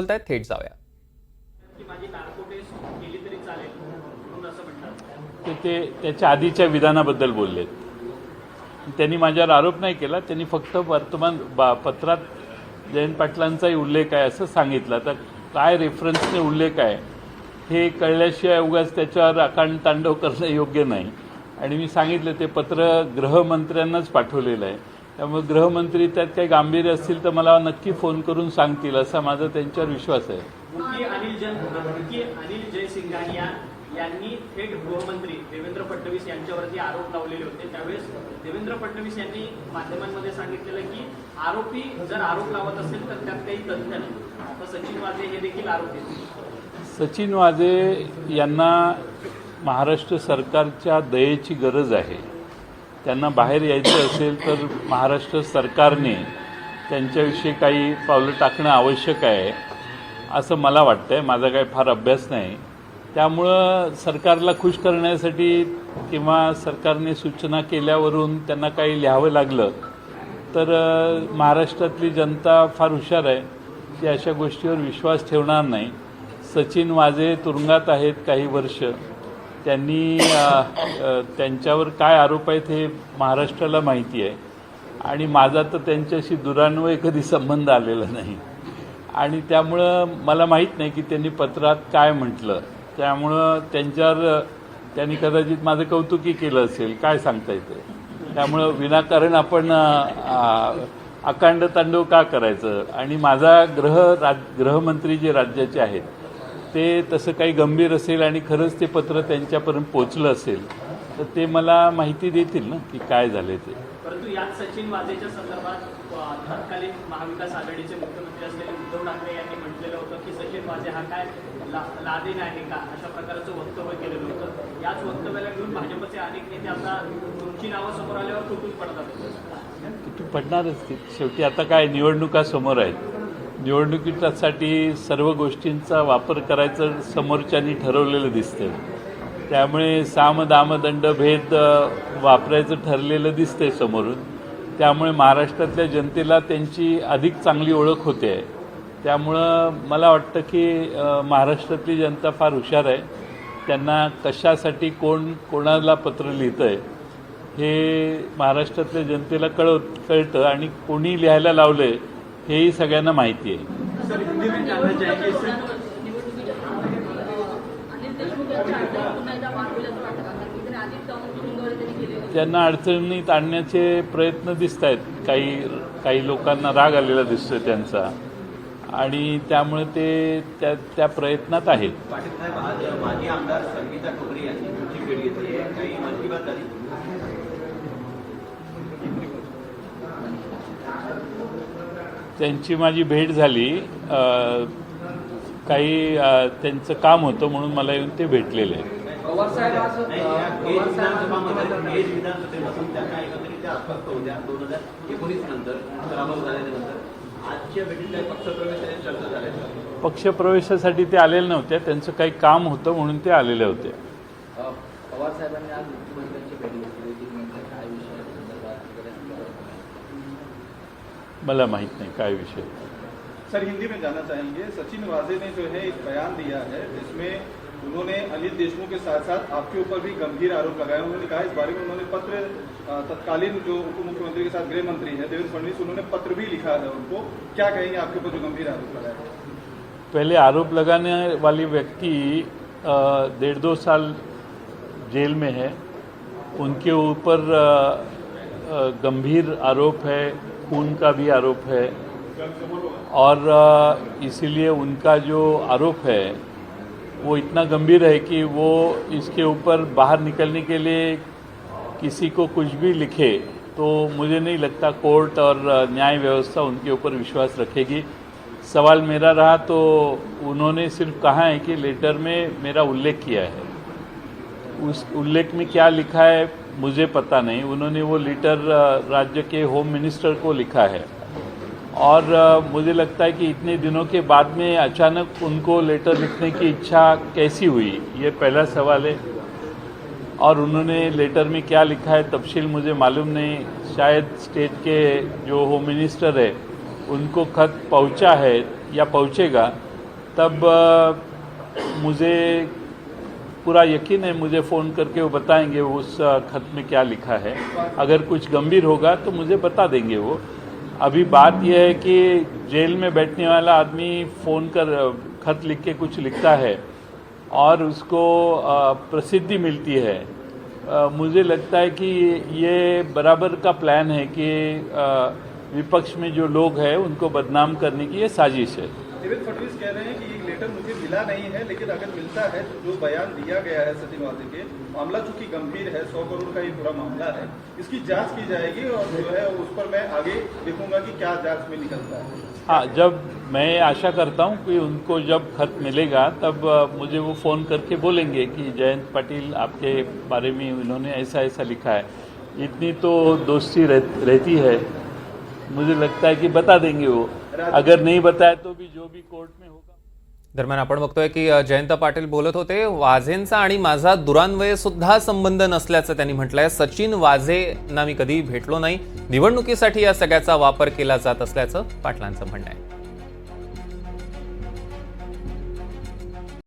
बोलतायत थेट जाऊया. ते त्याच्या आधीच्या विधानाबद्दल बोललेत. त्यांनी माझ्यावर आरोप नाही केला. त्यांनी फक्त वर्तमान पत्रात जयंत पाटलांचाही उल्लेख आहे असं सांगितलं. तर काय रेफरन्सने उल्लेख आहे हे कळल्याशिवाय उगाच त्याच्यावर अकांड तांडव करणं योग्य नाही. आणि मी सांगितलं ते पत्र गृहमंत्र्यांनाच पाठवलेलं आहे. त्यामुळे गृहमंत्री त्यात काही गांभीर्य असतील तर मला नक्की फोन करून सांगतील असा माझा त्यांच्यावर विश्वास आहे. अनिल जयसिंघानिया यांनी थेट गृहमंत्री देवेंद्र फडणवीस यांच्यावरती आरोप लावलेले होते. त्यावेळेस देवेंद्र फडणवीस यांनी माध्यमांमध्ये सांगितलेलं की आरोपी जर आरोप लावत असेल तर त्यात काही तथ्य नाही. आता सचिन वाझे हे देखील आरोपी. सचिन वाझे यांना महाराष्ट्र सरकारच्या दयेची गरज आहे. त्यांना बाहेर यायचं असेल तर महाराष्ट्र सरकारने त्यांच्याविषयी काही पावलं टाकणं आवश्यक आहे असं मला वाटतंय. माझा काही फार अभ्यास नाही. त्यामुळं सरकारला खुश करण्यासाठी किंवा सरकारने सूचना केल्यावरून त्यांना काही लिहावं लागलं तर महाराष्ट्रातली जनता फार हुशार आहे. ती अशा गोष्टीवर विश्वास ठेवणार नाही. सचिन वाझे तुरुंगात आहेत काही वर्ष. त्यांनी त्यांच्यावर काय आरोप आहेत हे महाराष्ट्राला माहिती आहे. आणि माझा तर त्यांच्याशी दुरान्वय कधी संबंध आलेला नाही. आणि त्यामुळं मला माहीत नाही की त्यांनी पत्रात काय म्हटलं. त्यामुळं त्यांच्यावर त्यांनी कदाचित माझं कौतुकी केलं असेल, काय सांगता येते. त्यामुळं विनाकारण आपण अकांड तांडव का करायचं. आणि माझा गृहमंत्री जे राज्याचे आहेत ते तसं काही गंभीर असेल आणि खरंच ते पत्र त्यांच्यापर्यंत पोचलं असेल तर ते मला माहिती देतील ना की काय झाले ते. परंतु याच सचिन वाझेच्या संदर्भात तत्कालीन महाविकास आघाडीचे मुख्यमंत्री असलेले उद्धव ठाकरे यांनी म्हटलेलं होतं की सचिन वाझे हा काय लादेन आहे का अशा प्रकारचं वक्तव्य केलेलं होतं. याच वक्तव्याला घेऊन भाजपचे अनेक नेते आता तुमची नावं समोर आल्यावर तुटून पडतात. तुटून पडणारच ते. शेवटी आता काय निवडणुका समोर आहेत. निवडणुकीसाठी सर्व गोष्टींचा वापर करायचं समोरच्यांनी ठरवलेलं दिसतं. त्यामुळे साम दाम दंड भेद वापरायचं ठरलेलं दिसतंय समोरून. त्यामुळे महाराष्ट्रातल्या जनतेला त्यांची अधिक चांगली ओळख होते आहे. त्यामुळं मला वाटतं की महाराष्ट्रातली जनता फार हुशार आहे. त्यांना कशासाठी कोणाला पत्र लिहितं आहे हे महाराष्ट्रातल्या जनतेला कळतं. आणि कोणी लिहायला लावलं आहे हेही सगळ्यांना माहिती आहे. त्यांना अडचणीत आणण्याचे प्रयत्न दिसत आहेत. काही लोकांना राग आलेला दिसतोय त्यांचा आणि त्यामुळे ते त्या प्रयत्नात आहेत. त्यांची माझी भेट झाली. काही त्यांचं काम होतं म्हणून मला येऊन ते भेटलेले आहेत. पक्षप्रवेशासाठी ते आलेले नव्हते. त्यांचं काही काम होतं म्हणून ते आलेले होते. पवार साहेबांनी आज मुख्यमंत्र्यांची भेट घेतली होती. मला माहित नाही काय विषय. सर हिंदी में जानना चाहेंगे. सचिन वाझे ने जो है एक बयान दिया है जिसमें उन्होंने अनिल देशमुख के साथ साथ आपके ऊपर भी गंभीर आरोप लगाए. उन्होंने कहा इस बारे में उन्होंने पत्र तत्कालीन जो उप मुख्यमंत्री के साथ गृह मंत्री है देवेंद्र फडणवीस उन्होंने पत्र भी लिखा है उनको. क्या कहेंगे आपके ऊपर जो गंभीर आरोप लगाए. पहले आरोप लगाने वाली व्यक्ति 1.5-2 साल जेल में है. उनके ऊपर गंभीर आरोप है. खून का भी आरोप है. और इसीलिए उनका जो आरोप है वो इतना गंभीर है कि वो इसके ऊपर बाहर निकलने के लिए किसी को कुछ भी लिखे तो मुझे नहीं लगता कोर्ट और न्याय व्यवस्था उनके ऊपर विश्वास रखेगी. सवाल मेरा रहा तो उन्होंने सिर्फ कहा है कि लेटर में मेरा उल्लेख किया है. उस उल्लेख में क्या लिखा है मुझे पता नहीं. उन्होंने वो लेटर राज्य के होम मिनिस्टर को लिखा है. और मुझे लगता है कि इतने दिनों के बाद में अचानक उनको लेटर लिखने की इच्छा कैसी हुई, ये पहला सवाल है. और उन्होंने लेटर में क्या लिखा है तफसील मुझे मालूम नहीं. शायद स्टेट के जो होम मिनिस्टर है उनको खत पहुंचा है या पहुंचेगा तब मुझे पूरा यकीन है, मुझे फ़ोन करके वो बताएंगे उस खत में क्या लिखा है। अगर कुछ गंभीर होगा तो मुझे बता देंगे वो। अभी बात यह है कि जेल में बैठने वाला आदमी फ़ोन कर खत लिख के कुछ लिखता है और उसको प्रसिद्धि मिलती है। मुझे लगता है कि ये बराबर का प्लान है कि विपक्ष में जो लोग हैं उनको बदनाम करने की ये साजिश है। देवेंद्र फडणवीस कह रहे हैं कि ये लेटर मुझे मिला नहीं है, लेकिन अगर मिलता है तो जो बयान दिया गया है सचिन वाजे के, मामला चूंकि गंभीर है, 100 करोड़ का ये पूरा मामला है, इसकी जांच की जाएगी और जो है उस पर मैं आगे देखूंगा कि क्या जांच में निकलता है। हाँ, जब मैं आशा करता हूँ कि उनको जब खत मिलेगा तब मुझे वो फ़ोन करके बोलेंगे कि जयंत पाटिल आपके बारे में उन्होंने ऐसा ऐसा लिखा है। इतनी तो दोस्ती रहती है, मुझे लगता है कि बता देंगे वो। अगर नहीं बताया तो भी जो भी कोर्ट में होगा। दरम्यान आपण बघतोय की जयंत पाटील बोलत होते, वाझेंचा आणि माझा दुरान्वये सुद्धा संबंध नसल्याचं त्यांनी म्हटलंय। सचिन वाझेंना मी कधी भेटलो नाही, निवडणुकीसाठी या सगळ्याचा वापर केला जात असल्याचं पाटलांचं म्हणणं आहे।